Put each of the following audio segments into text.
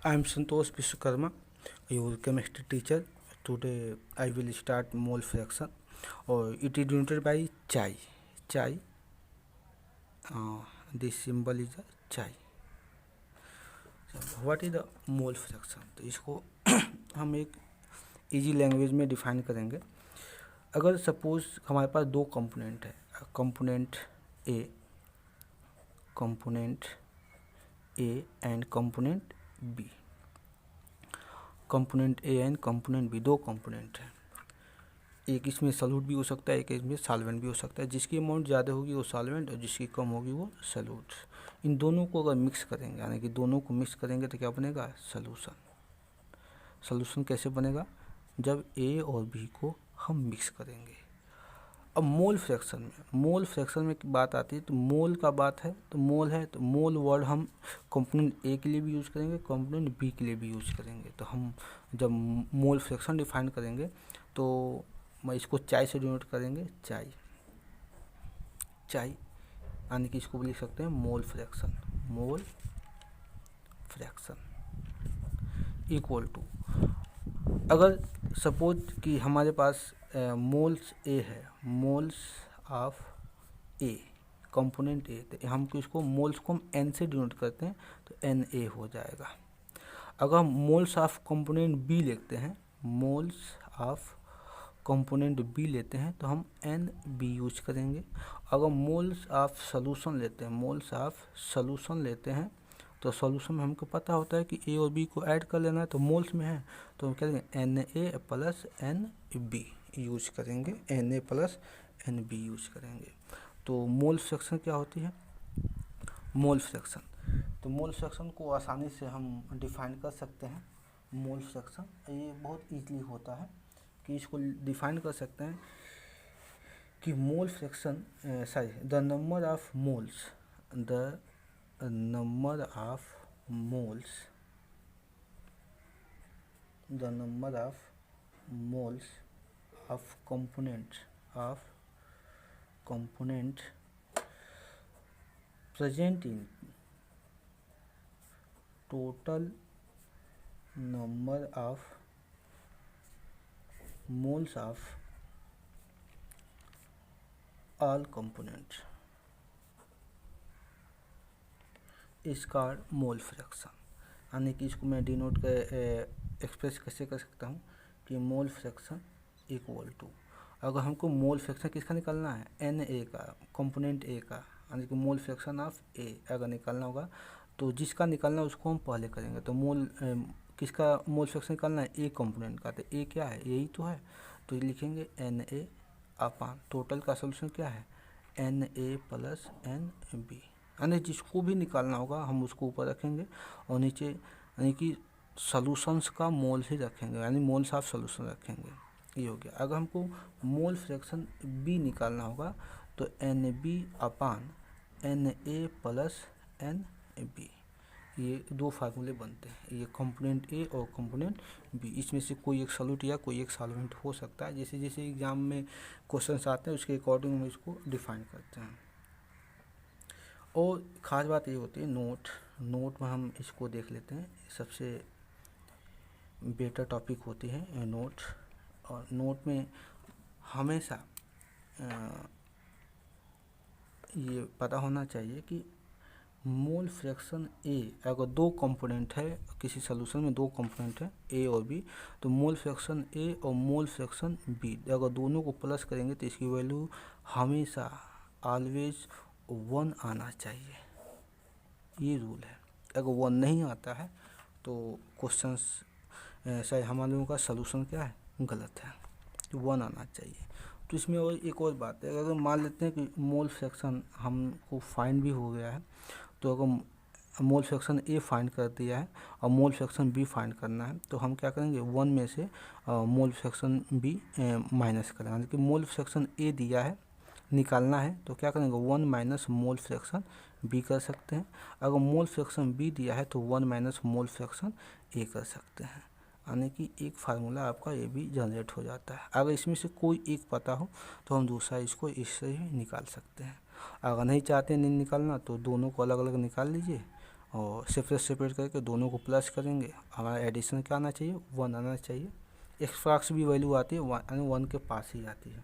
I am Santosh Vishwakarma, your chemistry teacher. Today I will start mole fraction, or it is denoted by chi. Chi. This symbol is a chi. What is the mole fraction? तो इसको हम एक easy language में define करेंगे. अगर suppose हमारे पास दो component है, component A and component B. Component A and component B, दो कंपोनेंट हैं. एक इसमें सॉल्यूट भी हो सकता है, एक इसमें सॉल्वेंट भी हो सकता है. जिसकी अमाउंट ज़्यादा होगी वो सॉल्वेंट और जिसकी कम होगी वो सॉल्यूट. इन दोनों को अगर मिक्स करेंगे, यानी कि दोनों को मिक्स करेंगे तो क्या बनेगा? सॉल्यूशन. सॉल्यूशन कैसे बनेगा? जब ए और बी को हम मिक्स करेंगे. अब मोल फ्रैक्शन में बात आती है, तो मोल का बात है तो मोल है, तो मोल वर्ड हम कंपोनेंट ए के लिए भी यूज़ करेंगे, कंपोनेंट बी के लिए भी यूज़ करेंगे. तो हम जब मोल फ्रैक्शन डिफाइन करेंगे तो मैं इसको चाय से डिनोट करेंगे. चाय यानी कि इसको लिख सकते हैं मोल फ्रैक्शन इक्वल टू, अगर सपोज कि हमारे पास मोल्स ए है, मोल्स ऑफ ए, कंपोनेंट ए, तो हम इसको मोल्स को हम एन से डिनोट करते हैं तो एन ए हो जाएगा. अगर हम मोल्स ऑफ कंपोनेंट बी लेते हैं, मोल्स ऑफ कंपोनेंट बी लेते हैं तो हम एन बी यूज करेंगे. अगर मोल्स ऑफ सॉल्यूशन लेते हैं तो सॉल्यूशन में हमको पता होता है कि ए और बी को ऐड कर लेना है, तो मोल्स में है तो हम क्या करेंगे? N A plus N B use करेंगे, N A plus N B use करेंगे. तो मोल फ्रैक्शन क्या होती है? मोल फ्रैक्शन, तो मोल फ्रैक्शन को आसानी से हम डिफाइन कर सकते हैं. मोल फ्रैक्शन ये बहुत ईजीली होता है कि इसको डिफाइन कर सकते हैं कि mole fraction the number of moles of component present in total number of moles of all components इसका मोल फ्रैक्शन. यानी कि इसको मैं डिनोट कर एक्सप्रेस कैसे कर सकता हूँ कि मोल फ्रैक्शन इक्वल टू, अगर हमको मोल फ्रैक्शन किसका निकालना है? एन ए का, कंपोनेंट ए का, यानी कि मोल फ्रैक्शन ऑफ ए अगर निकालना होगा तो जिसका निकालना है उसको हम पहले करेंगे. तो किसका मोल फ्रैक्शन निकालना है? ए कंपोनेंट का. तो ए क्या है? यही तो है, तो लिखेंगे एन ए अपान टोटल का सोल्यूशन क्या है? N A plus N B. यानी जिसको भी निकालना होगा हम उसको ऊपर रखेंगे और नीचे यानी कि सॉल्यूशंस का मोल ही रखेंगे, यानी मोल्स ऑफ सॉल्यूशन रखेंगे. ये हो गया. अगर हमको मोल फ्रैक्शन बी निकालना होगा तो N B upon N A plus N B. ये दो फार्मूले बनते हैं, ये कंपोनेंट ए और कंपोनेंट बी. इसमें से कोई एक सॉल्यूट या कोई एक सॉल्वेंट हो सकता है. जैसे जैसे एग्जाम में क्वेश्चंस आते हैं उसके अकॉर्डिंग हम इसको डिफाइन करते हैं. और ख़ास बात ये होती है नोट में हम इसको देख लेते हैं. सबसे बेटर टॉपिक होती है नोट. और नोट में हमेशा ये पता होना चाहिए कि मोल फ्रैक्शन ए, अगर दो कंपोनेंट है किसी सॉल्यूशन में, दो कंपोनेंट है ए और बी, तो मोल फ्रैक्शन ए और मोल फ्रैक्शन बी अगर दोनों को प्लस करेंगे तो इसकी वैल्यू हमेशा ऑलवेज 1 आना चाहिए. ये रूल है. अगर 1 नहीं आता है तो क्वेश्चंस शायद हमारे लोगों का सॉल्यूशन क्या है? गलत है. 1 आना चाहिए. तो इसमें और एक और बात है, अगर मान लेते हैं कि मोल फ्रैक्शन हमको फाइंड भी हो गया है, तो अगर मोल फ्रैक्शन ए फाइंड कर दिया है और मोल फ्रैक्शन बी फाइंड करना है तो हम क्या करेंगे? 1 में से मोल फ्रैक्शन बी माइनस करेंगे. यानी कि मोल फ्रैक्शन ए दिया है, निकालना है, तो क्या करेंगे? 1 माइनस मोल फ्रैक्शन बी कर सकते हैं. अगर मोल फ्रैक्शन बी दिया है तो 1 माइनस मोल फ्रैक्शन ए कर सकते हैं. यानी कि एक फार्मूला आपका ये भी जनरेट हो जाता है. अगर इसमें से कोई एक पता हो तो हम दूसरा इसको इससे ही निकाल सकते हैं. अगर नहीं चाहते नहीं निकालना तो दोनों को अलग अलग निकाल लीजिए और सेपरेट करके दोनों को प्लस करेंगे, हमारा एडिशन क्या आना चाहिए, 1 आना चाहिए। एक्स भी वैल्यू आती है 1 के पास ही आती है।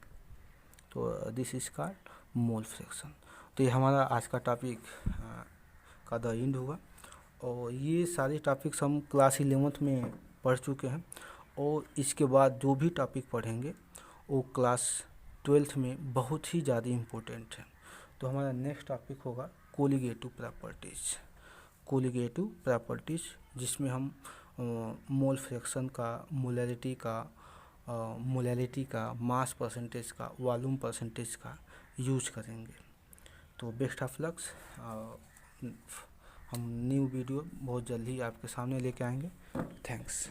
तो this is called mole fraction. तो ये हमारा आज का टॉपिक का द एंड हुआ। और ये सारे टॉपिक्स हम क्लास 11th में पढ़ चुके हैं, और इसके बाद जो भी टॉपिक पढ़ेंगे वो क्लास 12th में बहुत ही ज़्यादा इम्पोर्टेंट है। तो हमारा नेक्स्ट टॉपिक होगा कोलिगेटिव प्रॉपर्टीज़, जिसमें हम मोल फ्रैक्शन का, मोलैरिटी का, मास परसेंटेज का, वॉल्यूम परसेंटेज का यूज करेंगे। तो बेस्ट ऑफ लक्स। हम न्यू वीडियो बहुत जल्दी आपके सामने लेके आएंगे। थैंक्स।